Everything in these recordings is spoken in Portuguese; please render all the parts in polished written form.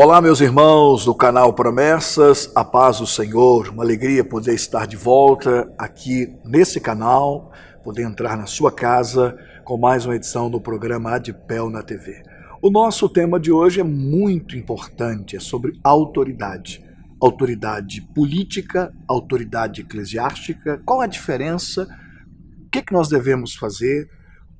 Olá, meus irmãos do canal Promessas, a paz do Senhor, uma alegria poder estar de volta aqui nesse canal, poder entrar na sua casa com mais uma edição do programa Adipel na TV. O nosso tema de hoje é muito importante, é sobre autoridade. Autoridade política, autoridade eclesiástica, qual a diferença, o que nós devemos fazer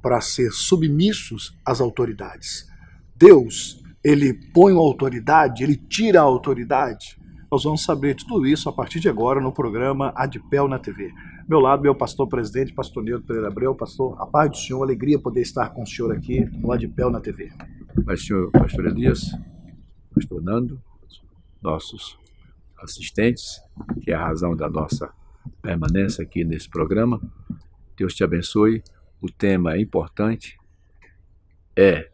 para ser submissos às autoridades? Deus, ele põe uma autoridade, ele tira a autoridade. Nós vamos saber tudo isso a partir de agora no programa Adipel na TV. Meu lado, meu pastor presidente, pastor Nildo Pereira Abreu. Pastor, a paz do Senhor, alegria poder estar com o senhor aqui no Adipel na TV. Mas, senhor pastor Elias, pastor Nando, nossos assistentes, que é a razão da nossa permanência aqui nesse programa. Deus te abençoe. O tema é importante, é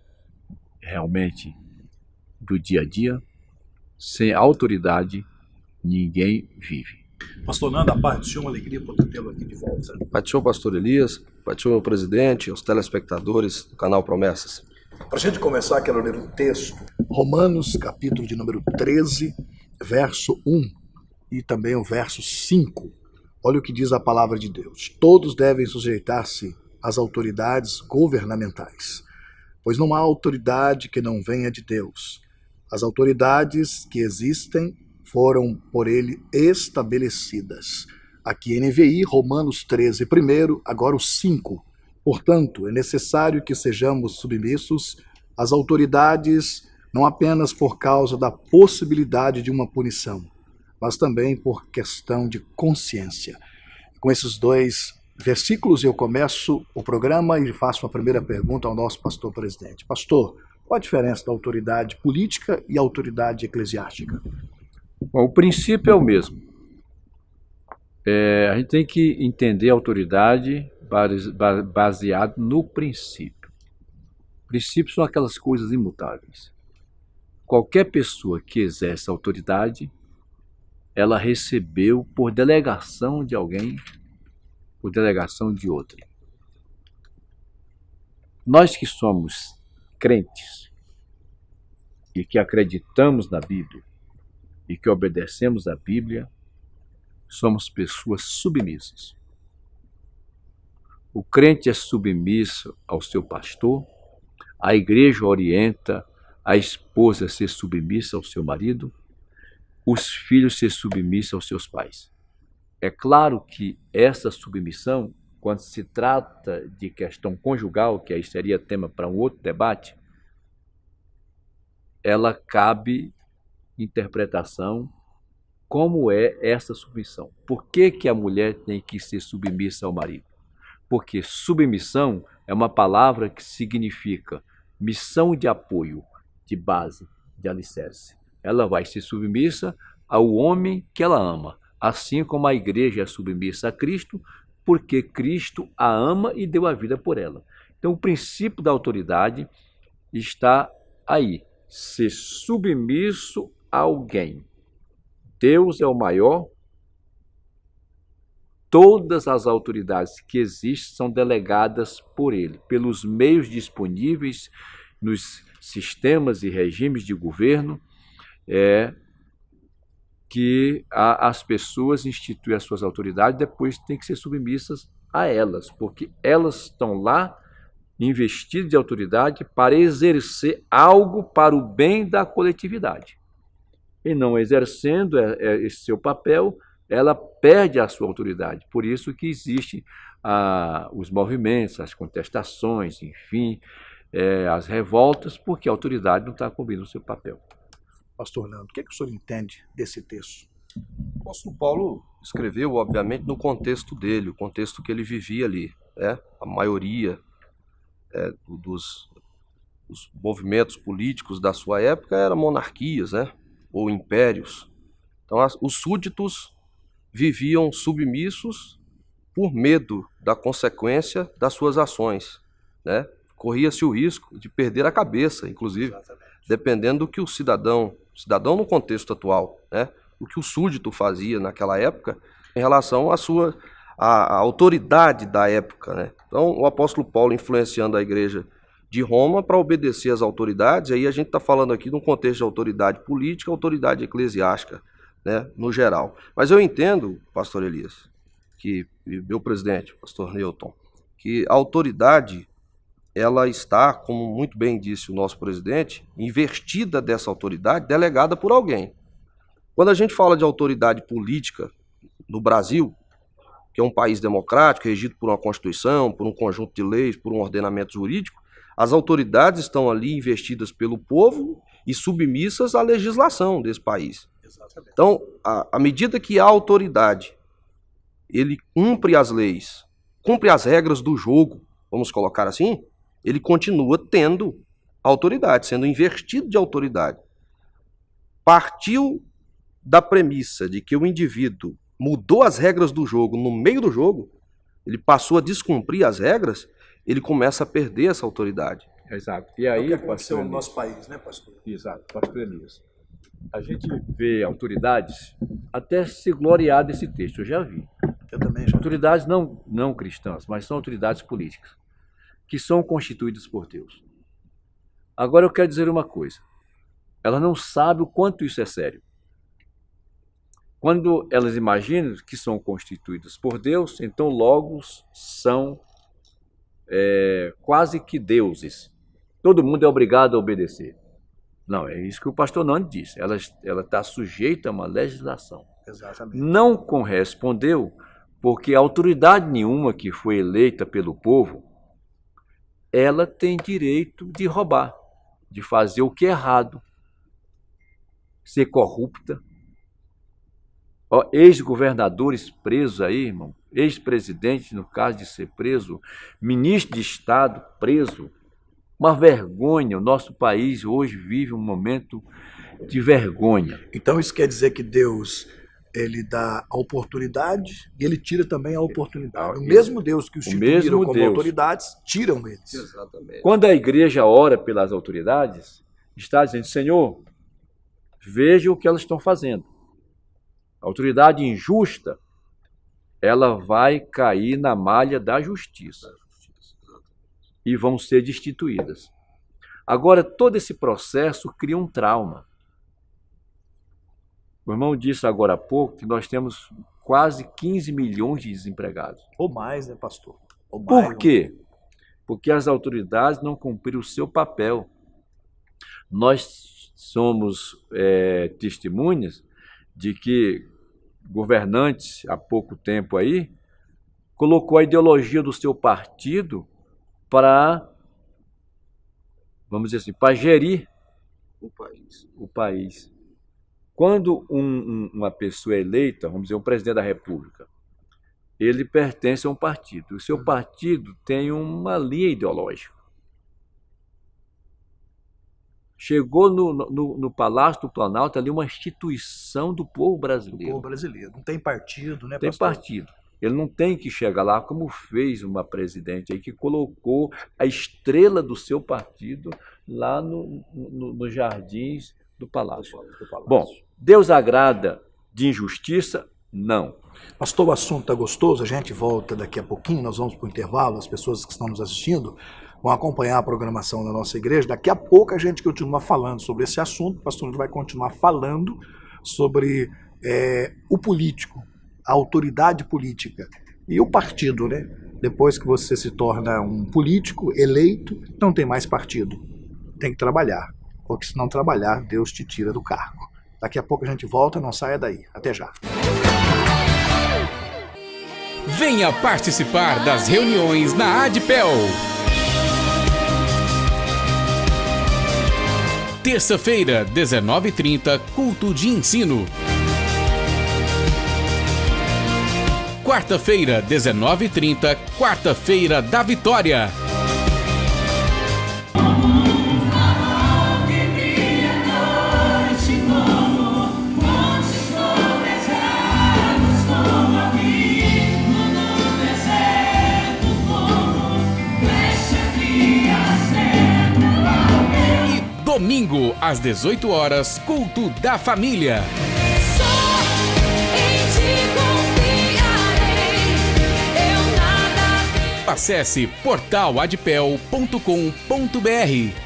realmente do dia a dia. Sem autoridade, ninguém vive. Pastor Nando, a paz do Senhor, uma alegria poder tê-lo aqui de volta. Pai do Senhor, pastor Elias, Pai do Senhor, presidente, os telespectadores do canal Promessas. Para a gente começar, quero ler um texto, Romanos, capítulo de número 13, verso 1 e também o verso 5. Olha o que diz a palavra de Deus. Todos devem sujeitar-se às autoridades governamentais, pois não há autoridade que não venha de Deus. As autoridades que existem foram por ele estabelecidas. Aqui NVI, Romanos 13, primeiro, agora o 5. Portanto, é necessário que sejamos submissos às autoridades, não apenas por causa da possibilidade de uma punição, mas também por questão de consciência. Com esses dois versículos eu começo o programa e faço uma primeira pergunta ao nosso pastor presidente. Pastor, qual a diferença da autoridade política e autoridade eclesiástica? Bom, o princípio é o mesmo. A gente tem que entender a autoridade baseado no princípio. Princípios são aquelas coisas imutáveis. Qualquer pessoa que exerce autoridade, ela recebeu por delegação de alguém, por delegação de outra. Nós que somos crentes e que acreditamos na Bíblia e que obedecemos à Bíblia, somos pessoas submissas. O crente é submisso ao seu pastor, a igreja orienta a esposa a ser submissa ao seu marido, os filhos a ser submissos aos seus pais. É claro que essa submissão, quando se trata de questão conjugal, que aí seria tema para um outro debate, ela cabe interpretação como é essa submissão. Por que a mulher tem que ser submissa ao marido? Porque submissão é uma palavra que significa missão de apoio, de base, de alicerce. Ela vai ser submissa ao homem que ela ama, assim como a igreja é submissa a Cristo, porque Cristo a ama e deu a vida por ela. Então, o princípio da autoridade está aí, ser submisso a alguém. Deus é o maior. Todas as autoridades que existem são delegadas por ele, pelos meios disponíveis nos sistemas e regimes de governo, que as pessoas instituem as suas autoridades, depois têm que ser submissas a elas, porque elas estão lá investidas de autoridade para exercer algo para o bem da coletividade. E não exercendo esse seu papel, ela perde a sua autoridade. Por isso que existem os movimentos, as contestações, enfim, as revoltas, porque a autoridade não está cumprindo o seu papel. Pastor Nando, o que o senhor entende desse texto? O apóstolo Paulo escreveu, obviamente, no contexto dele, o contexto que ele vivia ali. A maioria dos movimentos políticos da sua época eram monarquias, ou impérios. Então, os súditos viviam submissos por medo da consequência das suas ações. Corria-se o risco de perder a cabeça, inclusive, dependendo do que o cidadão no contexto atual, o que o súdito fazia naquela época em relação à autoridade da época. Então, o apóstolo Paulo, influenciando a igreja de Roma para obedecer às autoridades. Aí a gente está falando aqui de um contexto de autoridade política, autoridade eclesiástica, né, no geral. Mas eu entendo, pastor Elias, que meu presidente, pastor Newton, que a autoridade, ela está, como muito bem disse o nosso presidente, investida dessa autoridade, delegada por alguém. Quando a gente fala de autoridade política no Brasil, que é um país democrático, regido por uma Constituição, por um conjunto de leis, por um ordenamento jurídico, as autoridades estão ali investidas pelo povo e submissas à legislação desse país. Exatamente. Então, à medida que a autoridade, ele cumpre as leis, cumpre as regras do jogo, vamos colocar assim, ele continua tendo autoridade, sendo investido de autoridade. Partiu da premissa de que o indivíduo mudou as regras do jogo no meio do jogo, ele passou a descumprir as regras, ele começa a perder essa autoridade. Exato. E aí, é o que aconteceu no nosso país, né, pastor? Exato, pastor Elias. A gente vê autoridades até se gloriar desse texto, eu já vi. Eu também já. Autoridades não cristãs, mas são autoridades políticas, que são constituídas por Deus. Agora eu quero dizer uma coisa. Ela não sabe o quanto isso é sério. Quando elas imaginam que são constituídas por Deus, então logo são quase que deuses. Todo mundo é obrigado a obedecer. Não, é isso que o pastor Nando disse. Ela está sujeita a uma legislação. Exatamente. Não correspondeu, porque autoridade nenhuma que foi eleita pelo povo, ela tem direito de roubar, de fazer o que é errado, ser corrupta. Ex-governadores presos aí, irmão, ex-presidente, no caso de ser preso, ministro de Estado preso. Uma vergonha. O nosso país hoje vive um momento de vergonha. Então isso quer dizer que Deus, ele dá a oportunidade e ele tira também a oportunidade. O mesmo Deus que os instituíram como autoridades, tiram eles. Exatamente. Quando a igreja ora pelas autoridades, está dizendo: Senhor, veja o que elas estão fazendo. A autoridade injusta, ela vai cair na malha da justiça e vão ser destituídas. Agora, todo esse processo cria um trauma. O irmão disse agora há pouco que nós temos quase 15 milhões de desempregados. Ou mais, né, pastor? Ou mais, por quê? Porque as autoridades não cumpriram o seu papel. Nós somos testemunhas de que governantes, há pouco tempo aí, colocou a ideologia do seu partido para, vamos dizer assim, para gerir o país. Quando uma pessoa é eleita, vamos dizer, um presidente da República, ele pertence a um partido. O seu partido tem uma linha ideológica. Chegou no Palácio do Planalto ali uma instituição do povo brasileiro. Do povo brasileiro. Não tem partido, né, pastor? Tem partido. Ele não tem que chegar lá como fez uma presidente aí que colocou a estrela do seu partido lá nos jardins do Palácio. Bom, Deus agrada de injustiça? Não. Pastor, o assunto está gostoso, a gente volta daqui a pouquinho, nós vamos para o intervalo, as pessoas que estão nos assistindo vão acompanhar a programação da nossa igreja. Daqui a pouco a gente continua falando sobre esse assunto, o pastor vai continuar falando sobre o político, a autoridade política e o partido, né? Depois que você se torna um político eleito, não tem mais partido, tem que trabalhar, porque se não trabalhar, Deus te tira do cargo. Daqui a pouco a gente volta, não saia daí. Até já. Venha participar das reuniões na ADPEL. Terça-feira, 19h30, culto de ensino. Quarta-feira, 19h30, quarta-feira da vitória. Domingo, às 18 horas, culto da família. Acesse portaladpel.com.br.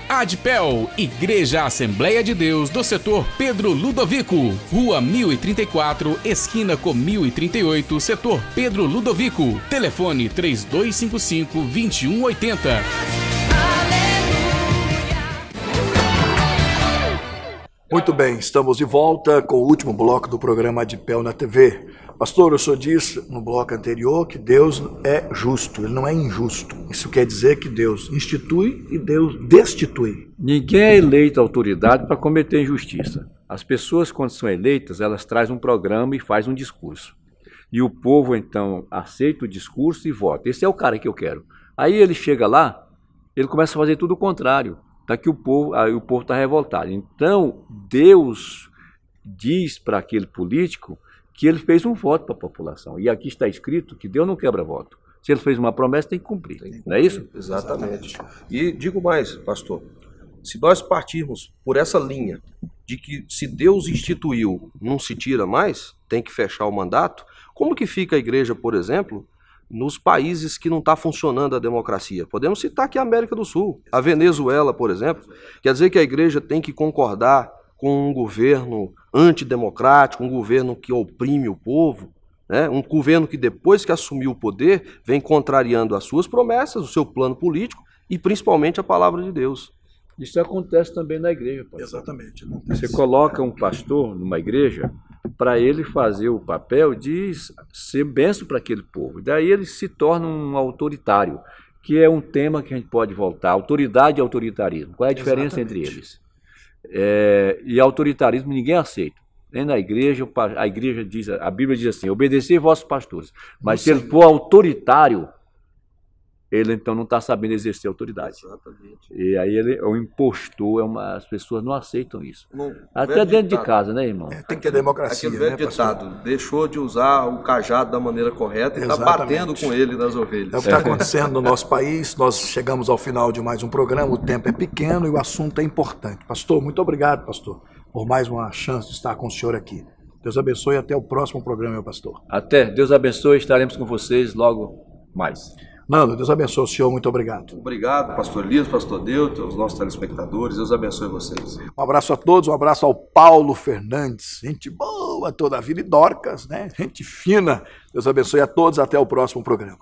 Adpel, Igreja Assembleia de Deus do Setor Pedro Ludovico, Rua 1034, esquina com 1038, Setor Pedro Ludovico. Telefone 3255-2180. Muito bem, estamos de volta com o último bloco do programa Adpel na TV. Pastor, o senhor disse no bloco anterior que Deus é justo, ele não é injusto. Isso quer dizer que Deus institui e Deus destitui. Ninguém é eleito autoridade para cometer injustiça. As pessoas, quando são eleitas, elas trazem um programa e fazem um discurso. E o povo, então, aceita o discurso e vota. Esse é o cara que eu quero. Aí ele chega lá, ele começa a fazer tudo o contrário. Tá que o povo está revoltado. Então, Deus diz para aquele político que ele fez um voto para a população. E aqui está escrito que Deus não quebra voto. Se ele fez uma promessa, tem que cumprir. Não é isso? Exatamente. E digo mais, pastor, se nós partirmos por essa linha de que se Deus instituiu, não se tira mais, tem que fechar o mandato, como que fica a igreja, por exemplo, nos países que não está funcionando a democracia? Podemos citar aqui a América do Sul, a Venezuela, por exemplo. Quer dizer que a igreja tem que concordar com um governo antidemocrático, um governo que oprime o povo, né? Um governo que depois que assumiu o poder, vem contrariando as suas promessas, o seu plano político e principalmente a palavra de Deus. Isso acontece também na igreja, pastor. Exatamente. Você coloca um pastor numa igreja para ele fazer o papel de ser bênção para aquele povo. Daí ele se torna um autoritário, que é um tema que a gente pode voltar. Autoridade e autoritarismo. Qual é a diferença entre eles? E autoritarismo ninguém aceita. Nem na igreja, a igreja diz, a Bíblia diz assim, obedecer vossos pastores. Mas se ele for autoritário, ele então não está sabendo exercer autoridade. Exatamente. E aí ele é um impostor, as pessoas não aceitam isso. No Até dentro de casa, né, irmão? Tem que ter democracia, Aquele velho né, pastor? ditado, deixou de usar o cajado da maneira correta e está Exatamente. batendo com ele nas ovelhas. É o que está acontecendo no nosso país. Nós chegamos ao final de mais um programa, o tempo é pequeno e o assunto é importante. Pastor, muito obrigado, pastor, por mais uma chance de estar com o senhor aqui. Deus abençoe e até o próximo programa, meu pastor. Até, Deus abençoe, estaremos com vocês logo mais. Nando, Deus abençoe o senhor, muito obrigado. Obrigado, pastor Elias, pastor Deuto, os nossos telespectadores, Deus abençoe vocês. Um abraço a todos, um abraço ao Paulo Fernandes, gente boa toda a vida, e Dorcas, né? Gente fina. Deus abençoe a todos, até o próximo programa.